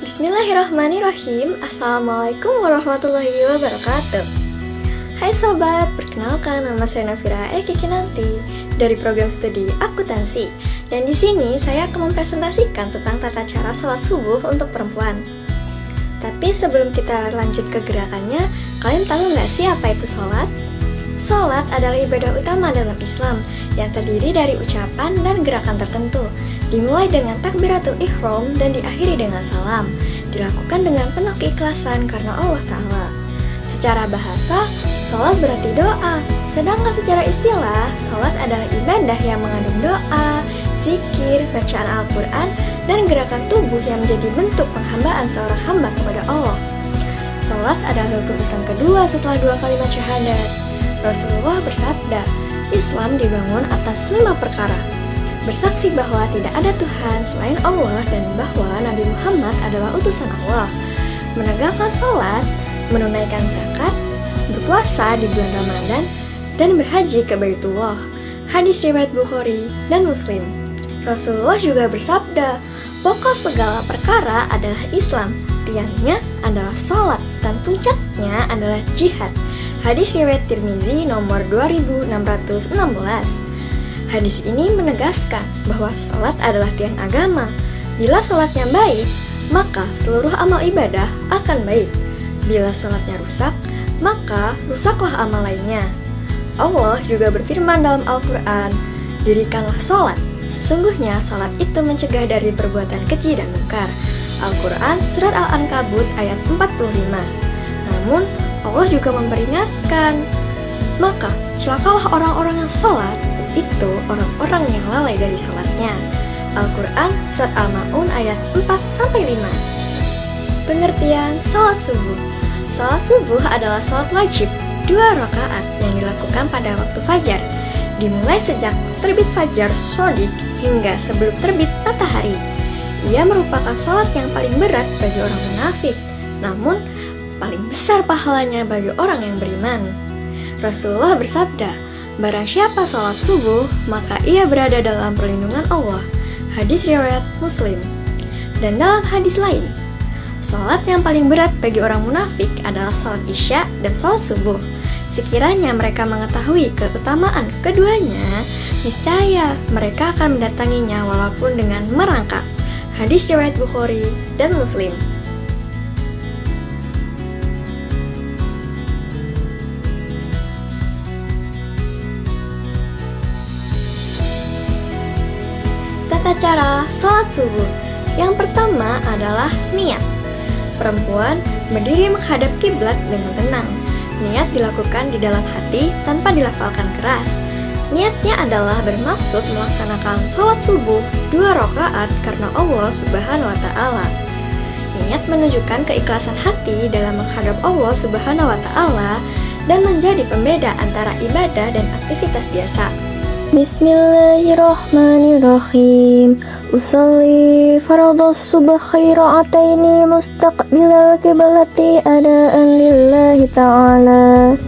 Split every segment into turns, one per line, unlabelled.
Bismillahirrahmanirrahim. Assalamualaikum warahmatullahi wabarakatuh. Hai sobat, perkenalkan nama saya Nafira Kikinanti dari program studi akuntansi. Dan di sini saya akan mempresentasikan tentang tata cara sholat subuh untuk perempuan. Tapi sebelum kita lanjut ke gerakannya, kalian tahu nggak sih apa itu sholat? Sholat adalah ibadah utama dalam Islam yang terdiri dari ucapan dan gerakan tertentu. Dimulai dengan takbiratul ihram dan diakhiri dengan salam. Dilakukan dengan penuh keikhlasan karena Allah Ta'ala. Secara bahasa, sholat berarti doa. Sedangkan secara istilah, sholat adalah ibadah yang mengandung doa, zikir, bacaan Al-Quran, dan gerakan tubuh yang menjadi bentuk penghambaan seorang hamba kepada Allah. Sholat adalah rukun Islam kedua setelah 2 kalimat syahadat. Rasulullah bersabda, Islam dibangun atas 5 perkara. Bersaksi bahwa tidak ada Tuhan selain Allah dan bahwa Nabi Muhammad adalah utusan Allah, menegakkan sholat, menunaikan zakat, berpuasa di bulan Ramadan, dan berhaji ke Baitullah. Hadis riwayat Bukhari dan Muslim. Rasulullah juga bersabda, pokok segala perkara adalah Islam, tiangnya adalah sholat, dan puncaknya adalah jihad. Hadis riwayat Tirmizi nomor 2616. Hadis ini menegaskan bahwa sholat adalah tiang agama. Bila sholatnya baik, maka seluruh amal ibadah akan baik. Bila sholatnya rusak, maka rusaklah amal lainnya. Allah juga berfirman dalam Al-Quran, dirikanlah sholat. Sesungguhnya sholat itu mencegah dari perbuatan keji dan mungkar. Al-Quran Surat Al-Ankabut ayat 45. Namun, Allah juga memperingatkan, maka celakalah orang-orang yang sholat, itu orang-orang yang lalai dari sholatnya. Al-Quran Surat Al-Ma'un ayat 4-5. Pengertian sholat subuh. Sholat subuh adalah sholat wajib 2 rakaat yang dilakukan pada waktu fajar, dimulai sejak terbit fajar shodiq hingga sebelum terbit matahari. Ia merupakan sholat yang paling berat bagi orang munafik, namun paling besar pahalanya bagi orang yang beriman. Rasulullah bersabda, barang siapa sholat subuh, maka ia berada dalam perlindungan Allah. Hadis riwayat Muslim. Dan dalam hadis lain, sholat yang paling berat bagi orang munafik adalah sholat isya dan sholat subuh. Sekiranya mereka mengetahui keutamaan keduanya, niscaya mereka akan mendatanginya walaupun dengan merangkak. Hadis riwayat Bukhari dan Muslim. Tata cara sholat subuh. Yang pertama adalah niat. Perempuan berdiri menghadap kiblat dengan tenang. Niat dilakukan di dalam hati tanpa dilafalkan keras. Niatnya adalah bermaksud melaksanakan sholat subuh 2 rakaat karena Allah Subhanahu wa Ta'ala. Niat menunjukkan keikhlasan hati dalam menghadap Allah Subhanahu wa Ta'ala dan menjadi pembeda antara ibadah dan aktivitas biasa.
Bismillahirrahmanirrahim. Usolli fardhus subhi ra'ataini mustaqbilal qiblati adaan lillahi ta'ala.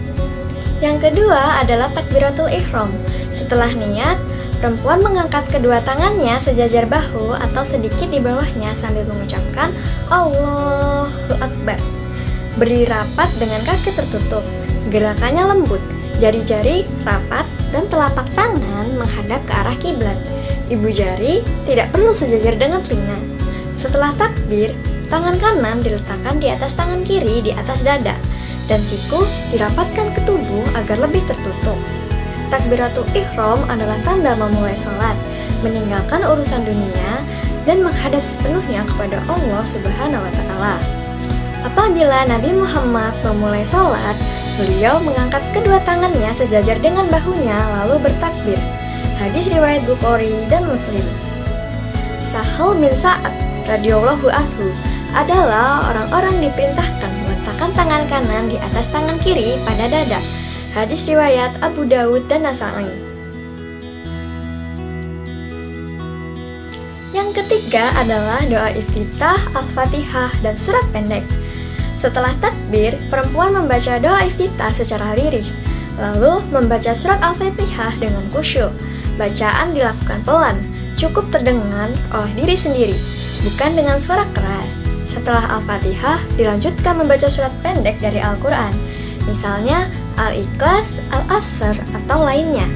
Yang kedua adalah takbiratul ihram. Setelah niat, perempuan mengangkat kedua tangannya sejajar bahu atau sedikit di bawahnya sambil mengucapkan Allahu Akbar. Berdiri rapat dengan kaki tertutup. Gerakannya lembut, jari-jari rapat dan telapak tangan menghadap ke arah kiblat. Ibu jari tidak perlu sejajar dengan telinga. Setelah takbir, tangan kanan diletakkan di atas tangan kiri di atas dada dan siku dirapatkan ke tubuh agar lebih tertutup. Takbiratul ihram adalah tanda memulai sholat, meninggalkan urusan dunia dan menghadap sepenuhnya kepada Allah Subhanahu wa Ta'ala. Apabila Nabi Muhammad memulai sholat, beliau mengangkat kedua tangannya sejajar dengan bahunya lalu bertakbir. Hadis riwayat Bukhari dan Muslim. Sahal bin Sa'ad radhiyallahu anhu adalah orang-orang diperintahkan meletakkan tangan kanan di atas tangan kiri pada dada. Hadis riwayat Abu Dawud dan Nasa'i. Yang ketiga adalah doa iftitah, Al-Fatihah, dan surat pendek. Setelah takbir, perempuan membaca doa iftitah secara lirih, lalu membaca surat Al-Fatihah dengan khusyuk. Bacaan dilakukan pelan, cukup terdengar oleh diri sendiri, bukan dengan suara keras. Setelah Al-Fatihah, dilanjutkan membaca surat pendek dari Al-Quran, misalnya Al-Ikhlas, Al-Asr, atau lainnya.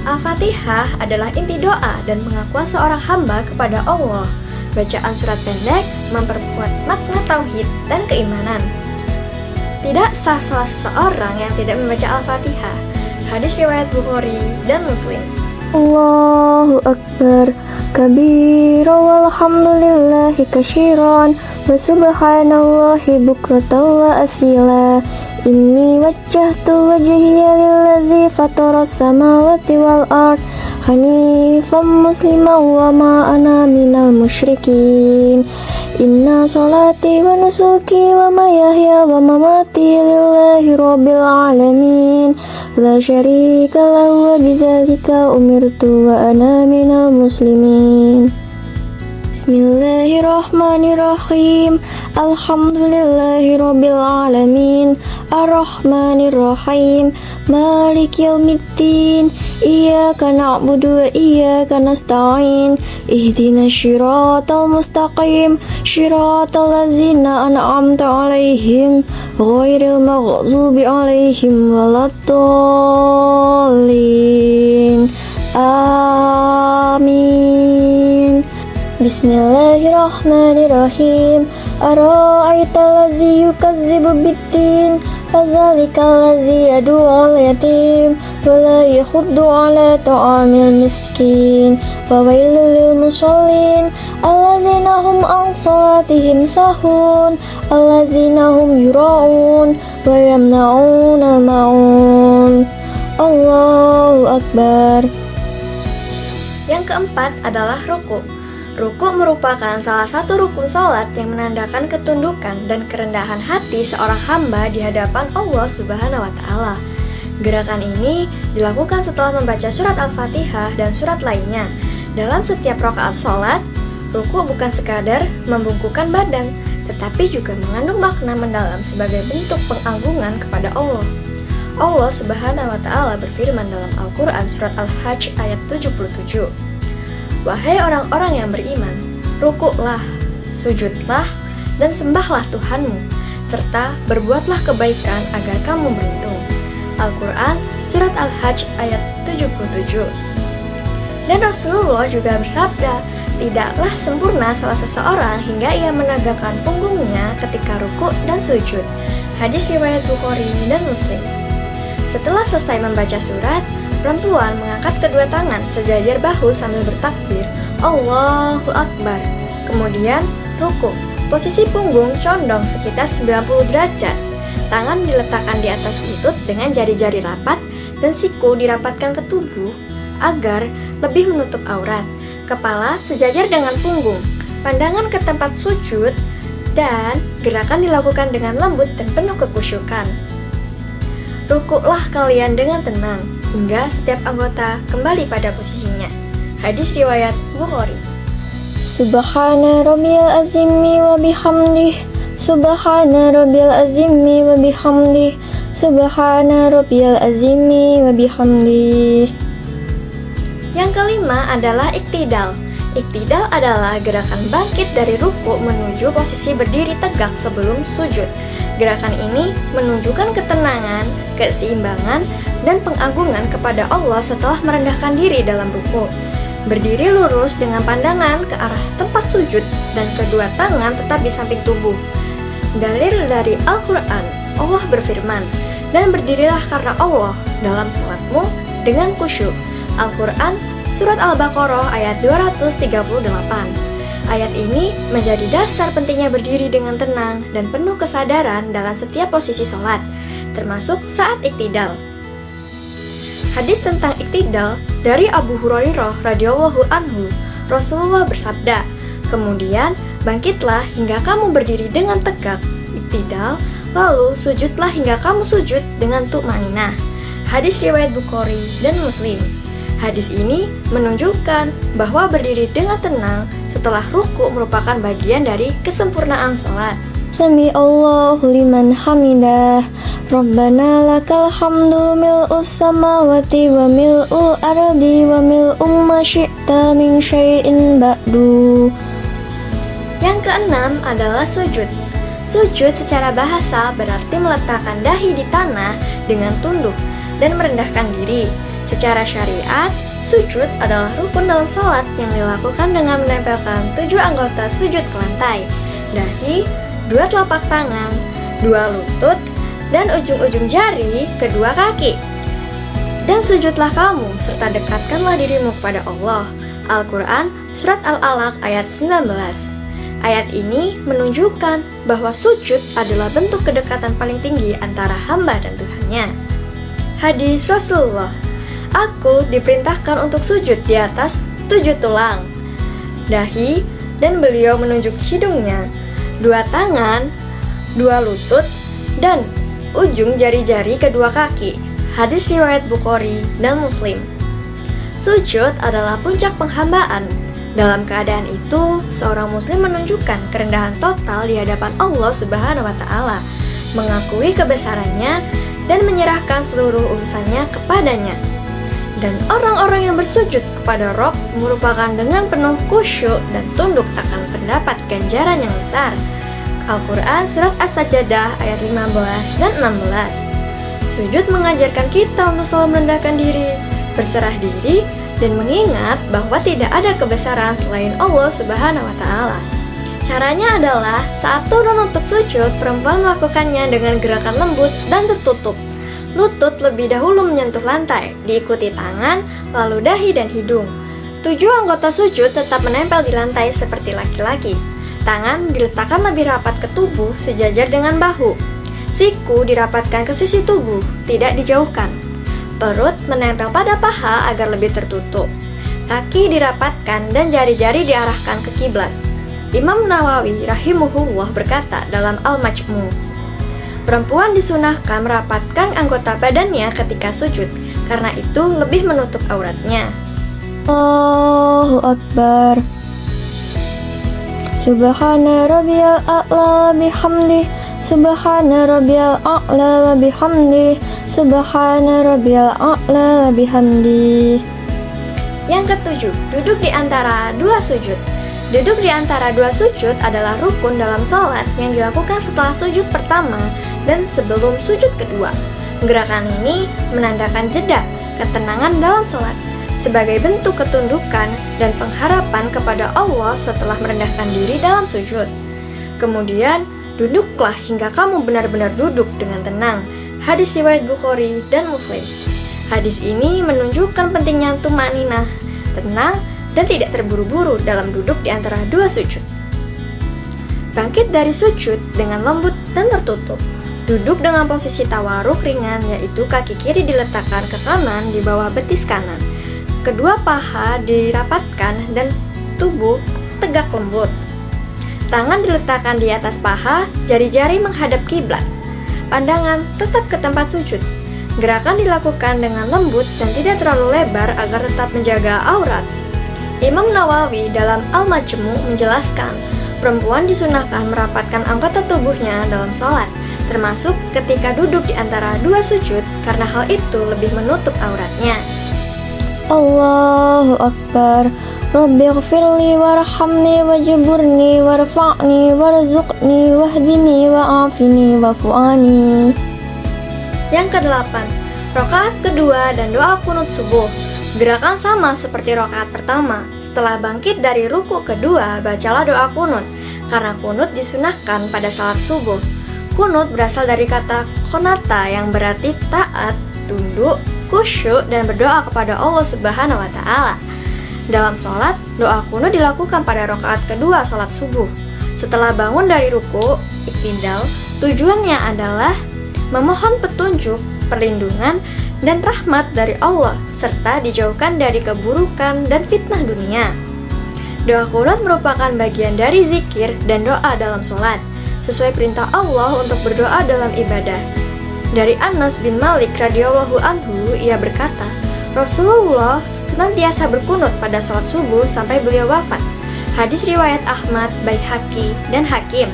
Al-Fatihah adalah inti doa dan pengakuan seorang hamba kepada Allah. Bacaan surat pendek memperkuat makna tauhid dan keimanan. Tidak sah salah seseorang yang tidak membaca Al-Fatihah. Hadis riwayat Bukhari dan Muslim.
Allahu Akbar kabira walhamdulillahi katsiran wa subhanallahi bukratan wa asila. Inni wajjahtu wajhiya lillazi fataras samawati wal ard hanifan musliman wa ma ana minal musyrikin. Inna salati wa nusuki wa mahyaya wa mamati lillahi rabbil alamin la syarika lahu wa bidzalika umirtu wa ana minal muslimin. Bismillahirrahmanirrahim. Alhamdulillahi rabbil alamin. Ar-Rahmanir-Rahim. Malik yaumiddin. Iyyaka na'budu wa iyyaka nasta'in. Ihdinas syiratal mustaqim. Syiratal ladzina an'amta 'alaihim ghairil maghdubi 'alaihim waladdallin. Amin. Bismillahirrahmanirrahim. Ara'aital ladzi yukazzibu biddin fadzalikal ladzi yad'ul yatim wa la yakhuddu 'ala ta'amil miskin wa wailul lil musallin alladzina hum an salatihim sahun alladzina hum yura'un wa yamna'unal ma'un. Allahu Akbar.
Yang keempat adalah ruku. Ruku merupakan salah satu rukun sholat yang menandakan ketundukan dan kerendahan hati seorang hamba di hadapan Allah Subhanahu wa Ta'ala. Gerakan ini dilakukan setelah membaca surat Al-Fatihah dan surat lainnya. Dalam setiap rakaat sholat, ruku bukan sekadar membungkukkan badan, tetapi juga mengandung makna mendalam sebagai bentuk pengagungan kepada Allah. Allah Subhanahu wa Ta'ala berfirman dalam Al-Quran surat Al-Hajj ayat 77. Wahai orang-orang yang beriman, rukuklah, sujudlah, dan sembahlah Tuhanmu, serta berbuatlah kebaikan agar kamu beruntung. Al-Quran surat Al-Hajj ayat 77. Dan Rasulullah juga bersabda, tidaklah sempurna salah seseorang hingga ia menegakkan punggungnya ketika rukuk dan sujud. Hadis riwayat Bukhari dan Muslim. Setelah selesai membaca surat, perempuan mengangkat kedua tangan sejajar bahu sambil bertakbir, Allahu Akbar. Kemudian rukuk. Posisi punggung condong sekitar 90 derajat. Tangan diletakkan di atas lutut dengan jari-jari rapat dan siku dirapatkan ke tubuh agar lebih menutup aurat. Kepala sejajar dengan punggung. Pandangan ke tempat sujud dan gerakan dilakukan dengan lembut dan penuh kekhusyukan. Rukuklah kalian dengan tenang hingga setiap anggota kembali pada posisinya. Hadis riwayat Bukhari.
Subhana rabbiyal azimi wa bihamdih. Subhana rabbiyal azimi wa bihamdih. Subhana rabbiyal azimi wa bihamdih.
Yang kelima adalah iktidal. Iktidal adalah gerakan bangkit dari ruku menuju posisi berdiri tegak sebelum sujud. Gerakan ini menunjukkan ketenangan, keseimbangan, dan pengagungan kepada Allah setelah merendahkan diri dalam ruku. Berdiri lurus dengan pandangan ke arah tempat sujud dan kedua tangan tetap di samping tubuh. Dalil dari Al-Quran, Allah berfirman, dan berdirilah karena Allah dalam sholatmu dengan khusyuk. Al-Quran Surat Al-Baqarah ayat 238. Ayat ini menjadi dasar pentingnya berdiri dengan tenang dan penuh kesadaran dalam setiap posisi sholat, termasuk saat iktidal. Hadis tentang iktidal dari Abu Hurairah radhiyallahu anhu, Rasulullah bersabda, kemudian bangkitlah hingga kamu berdiri dengan tegak, iktidal, lalu sujudlah hingga kamu sujud dengan tu'maninah. Hadis riwayat Bukhari dan Muslim. Hadis ini menunjukkan bahwa berdiri dengan tenang setelah ruku merupakan bagian dari kesempurnaan sholat.
Sami Allahu liman hamidah. Rabbana lakal hamdu mil'us samawati wa mil'ul ardi wa mil'um ma syi'ta min syai'in ba'du.
Yang keenam adalah sujud. Sujud secara bahasa berarti meletakkan dahi di tanah dengan tunduk dan merendahkan diri. Secara syariat, sujud adalah rukun dalam sholat yang dilakukan dengan menempelkan 7 anggota sujud ke lantai, dahi, 2 telapak tangan, 2 lutut, dan ujung-ujung jari kedua kaki. Dan sujudlah kamu serta dekatkanlah dirimu kepada Allah. Al-Quran Surat Al-Alaq ayat 19. Ayat ini menunjukkan bahwa sujud adalah bentuk kedekatan paling tinggi antara hamba dan Tuhannya. Hadis Rasulullah, aku diperintahkan untuk sujud di atas 7 tulang, dahi, dan beliau menunjuk hidungnya, 2 tangan, 2 lutut, dan ujung jari-jari kedua kaki. Hadis riwayat Bukhari dan Muslim. Sujud adalah puncak penghambaan. Dalam keadaan itu, seorang muslim menunjukkan kerendahan total di hadapan Allah Subhanahu wa Ta'ala, mengakui kebesarannya dan menyerahkan seluruh urusannya kepadanya. Dan orang-orang yang bersujud kepada Rob merupakan dengan penuh khusyuk dan tunduk akan mendapat ganjaran yang besar. Al-Quran Surat As-Sajdah ayat 15 dan 16. Sujud mengajarkan kita untuk selalu merendahkan diri, berserah diri, dan mengingat bahwa tidak ada kebesaran selain Allah Subhanahu wa Ta'ala. Caranya adalah saat turun untuk sujud, perempuan melakukannya dengan gerakan lembut dan tertutup. Lutut lebih dahulu menyentuh lantai, diikuti tangan, lalu dahi dan hidung. 7 anggota sujud tetap menempel di lantai seperti laki-laki. Tangan diletakkan lebih rapat ke tubuh sejajar dengan bahu. Siku dirapatkan ke sisi tubuh, tidak dijauhkan. Perut menempel pada paha agar lebih tertutup. Kaki dirapatkan dan jari-jari diarahkan ke kiblat. Imam Nawawi rahimahullah berkata dalam Al-Majmu', perempuan disunahkan merapatkan anggota badannya ketika sujud, karena itu lebih menutup auratnya.
Allahu Akbar. Subhana rabbiyal a'la bihamdih. Subhana rabbiyal a'la wa bihamdih. Subhana rabbiyal a'la wa bihamdih.
Yang ketujuh, duduk di antara 2 sujud. Duduk di antara 2 sujud adalah rukun dalam sholat yang dilakukan setelah sujud pertama dan sebelum sujud kedua. Gerakan ini menandakan jeda, ketenangan dalam sholat, sebagai bentuk ketundukan dan pengharapan kepada Allah setelah merendahkan diri dalam sujud. Kemudian, duduklah hingga kamu benar-benar duduk dengan tenang. Hadis riwayat Bukhari dan Muslim. Hadis ini menunjukkan pentingnya tumaninah, tenang, dan tidak terburu-buru dalam duduk di antara 2 sujud. Bangkit dari sujud dengan lembut dan tertutup. Duduk dengan posisi tawaruk ringan, yaitu kaki kiri diletakkan ke kanan di bawah betis kanan. Kedua paha dirapatkan dan tubuh tegak lembut. Tangan diletakkan di atas paha, jari-jari menghadap kiblat. Pandangan tetap ke tempat sujud. Gerakan dilakukan dengan lembut dan tidak terlalu lebar agar tetap menjaga aurat. Imam Nawawi dalam Al-Majmu' menjelaskan, perempuan disunahkan merapatkan anggota tubuhnya dalam sholat, termasuk ketika duduk di antara 2 sujud, karena hal itu lebih menutup auratnya.
Allahu Akbar. Rabbi ghfirli warhamni wajburni warfa'ni warzuqni wahdini wa'afini wa'fu'ani.
Yang kedelapan, rakaat kedua dan doa kunut subuh. Gerakan sama seperti rakaat pertama. Setelah bangkit dari ruku kedua, bacalah doa kunut, karena kunut disunahkan pada salat subuh. Kunut berasal dari kata konata yang berarti taat, tunduk, khusyuk, dan berdoa kepada Allah Subhanahu wa Ta'ala. Dalam sholat, doa kunut dilakukan pada rakaat kedua sholat subuh. Setelah bangun dari ruku, iktidal, tujuannya adalah memohon petunjuk, perlindungan, dan rahmat dari Allah, serta dijauhkan dari keburukan dan fitnah dunia. Doa kunut merupakan bagian dari zikir dan doa dalam sholat, sesuai perintah Allah untuk berdoa dalam ibadah. Dari Anas bin Malik radhiyallahu anhu, ia berkata, Rasulullah senantiasa berkunut pada sholat subuh sampai beliau wafat. Hadis riwayat Ahmad, Baihaqi, dan Hakim.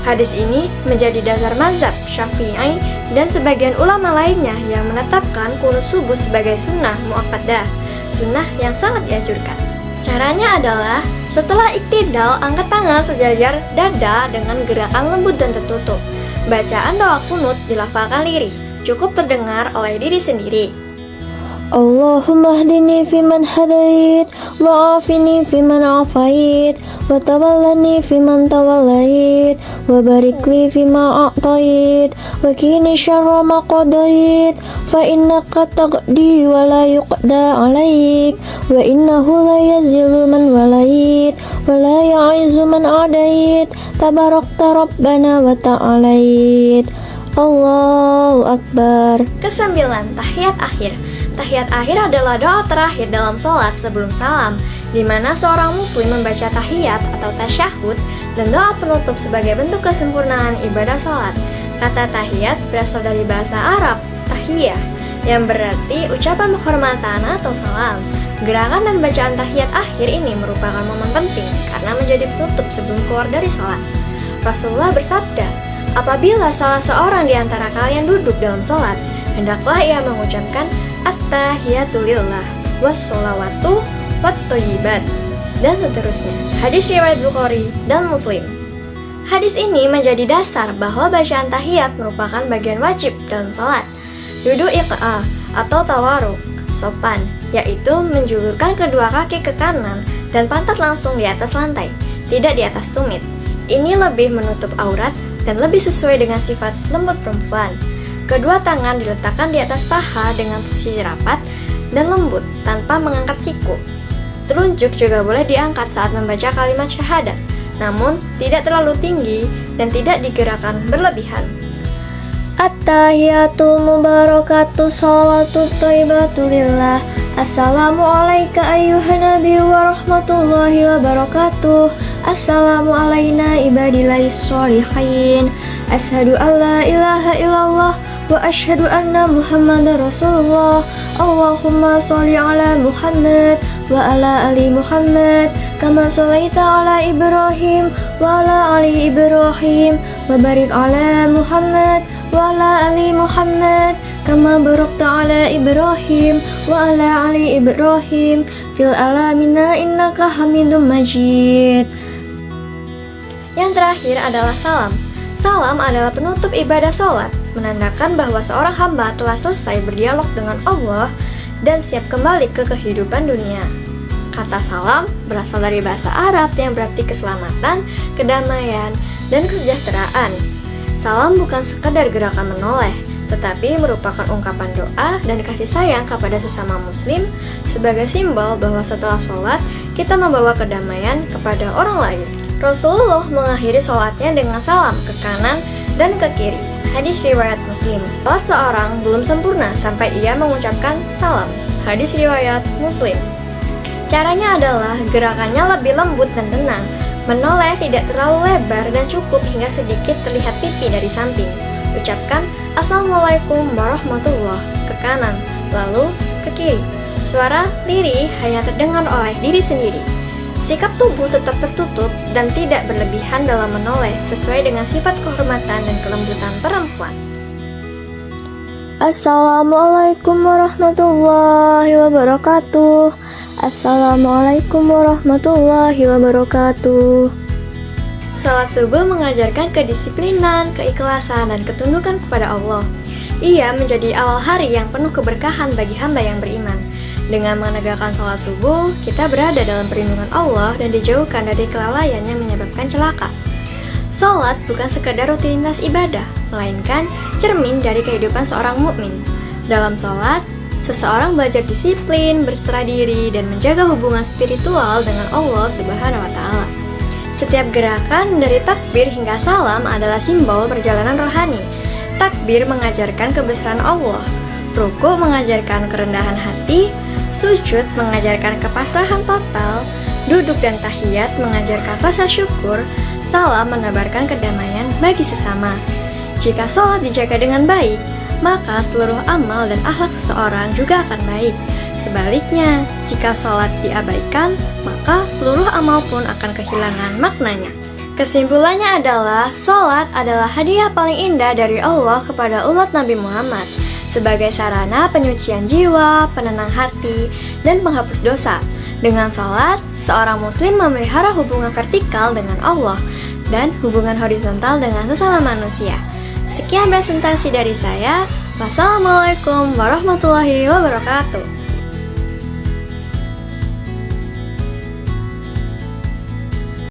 Hadis ini menjadi dasar mazhab Syafi'i dan sebagian ulama lainnya yang menetapkan kunut subuh sebagai sunnah muakkadah, sunnah yang sangat dianjurkan. Caranya adalah Setelah iktidal, angkat tangan sejajar dada dengan gerakan lembut dan tertutup. Bacaan doa kunut dilafalkan lirih, cukup terdengar oleh diri sendiri.
Allahumma hdini fiman hadait, wa afini fiman afait, wa tawallani fiman tawallait, wa barik li fima a'tait, wa qini syarra ma qadait, fa innaka taqdi wa la yuqda alaik, wa innahu la yazillu man walait, wa la ya'izu man adait, tabarakta rabbana wa ta'alait. Allahu Akbar.
Kesembilan, tahiyat akhir. Tahiyat akhir adalah doa terakhir dalam sholat sebelum salam, di mana seorang muslim membaca tahiyat atau tasyahud dan doa penutup sebagai bentuk kesempurnaan ibadah sholat. Kata tahiyat berasal dari bahasa Arab, tahiyah, yang berarti ucapan penghormatan atau salam. Gerakan dan bacaan tahiyat akhir ini merupakan momen penting karena menjadi penutup sebelum keluar dari sholat. Rasulullah bersabda, apabila salah seorang di antara kalian duduk dalam sholat, hendaklah ia mengucapkan at-tahiyatu lillah, was-sholawatu wat-thayyibat, dan seterusnya. Hadis riwayat Bukhari dan Muslim. Hadis ini menjadi dasar bahwa bacaan tahiyat merupakan bagian wajib dalam sholat. Duduk iqa'ah atau tawaruk, sopan, yaitu menjulurkan kedua kaki ke kanan dan pantat langsung di atas lantai, tidak di atas tumit. Ini lebih menutup aurat dan lebih sesuai dengan sifat lembut perempuan. Kedua tangan diletakkan di atas paha dengan posisi rapat dan lembut tanpa mengangkat siku. Telunjuk juga boleh diangkat saat membaca kalimat syahadat, namun tidak terlalu tinggi dan tidak digerakkan berlebihan.
At-tahiyatul mubarakatuh sholawatu thayyibatu lillah. Assalamu alayka ayyuhan nabi wa rahmatullahi wa barakatuh. Assalamu alayna ibadillahis sholihin. Ashhadu an la ilaha illallah wa ashhadu anna Muhammadar Rasulullah. Allahumma sholli ala Muhammad wa ala ali Muhammad kama sholaita ala Ibrahim wa ala ali Ibrahim wa barik ala Muhammad wa ala ali Muhammad kama barakta ala Ibrahim wa ala ali Ibrahim fil alamina innaka Hamidum Majid.
Yang terakhir adalah salam. Salam adalah penutup ibadah sholat, menandakan bahwa seorang hamba telah selesai berdialog dengan Allah dan siap kembali ke kehidupan dunia. Kata salam berasal dari bahasa Arab yang berarti keselamatan, kedamaian, dan kesejahteraan. Salam bukan sekedar gerakan menoleh, tetapi merupakan ungkapan doa dan kasih sayang kepada sesama muslim sebagai simbol bahwa setelah sholat, kita membawa kedamaian kepada orang lain. Rasulullah mengakhiri sholatnya dengan salam ke kanan dan ke kiri. Hadis riwayat Muslim. Salat seorang belum sempurna sampai ia mengucapkan salam. Hadis riwayat Muslim. Caranya adalah gerakannya lebih lembut dan tenang, menoleh tidak terlalu lebar dan cukup hingga sedikit terlihat pipi dari samping. Ucapkan Assalamualaikum warahmatullah ke kanan, lalu ke kiri. Suara lirih hanya terdengar oleh diri sendiri. Sikap tubuh tetap tertutup dan tidak berlebihan dalam menoleh sesuai dengan sifat kehormatan dan kelembutan perempuan.
Assalamualaikum warahmatullahi wabarakatuh. Assalamualaikum warahmatullahi wabarakatuh.
Salat subuh mengajarkan kedisiplinan, keikhlasan, dan ketundukan kepada Allah. Ia menjadi awal hari yang penuh keberkahan bagi hamba yang beriman. Dengan menegakkan sholat subuh, kita berada dalam perlindungan Allah dan dijauhkan dari kelalaian yang menyebabkan celaka. Sholat bukan sekedar rutinitas ibadah, melainkan cermin dari kehidupan seorang mukmin. Dalam sholat, seseorang belajar disiplin, berserah diri, dan menjaga hubungan spiritual dengan Allah Subhanahu wa Ta'ala. Setiap gerakan dari takbir hingga salam adalah simbol perjalanan rohani. Takbir mengajarkan kebesaran Allah, ruku mengajarkan kerendahan hati, sujud mengajarkan kepasrahan total, duduk dan tahiyat mengajarkan rasa syukur, salam menebarkan kedamaian bagi sesama. Jika sholat dijaga dengan baik, maka seluruh amal dan akhlak seseorang juga akan baik. Sebaliknya, jika sholat diabaikan, maka seluruh amal pun akan kehilangan maknanya. Kesimpulannya adalah, sholat adalah hadiah paling indah dari Allah kepada umat Nabi Muhammad sebagai sarana penyucian jiwa, penenang hati, dan penghapus dosa. Dengan sholat, seorang muslim memelihara hubungan vertikal dengan Allah dan hubungan horizontal dengan sesama manusia. Sekian presentasi dari saya. Wassalamualaikum warahmatullahi wabarakatuh.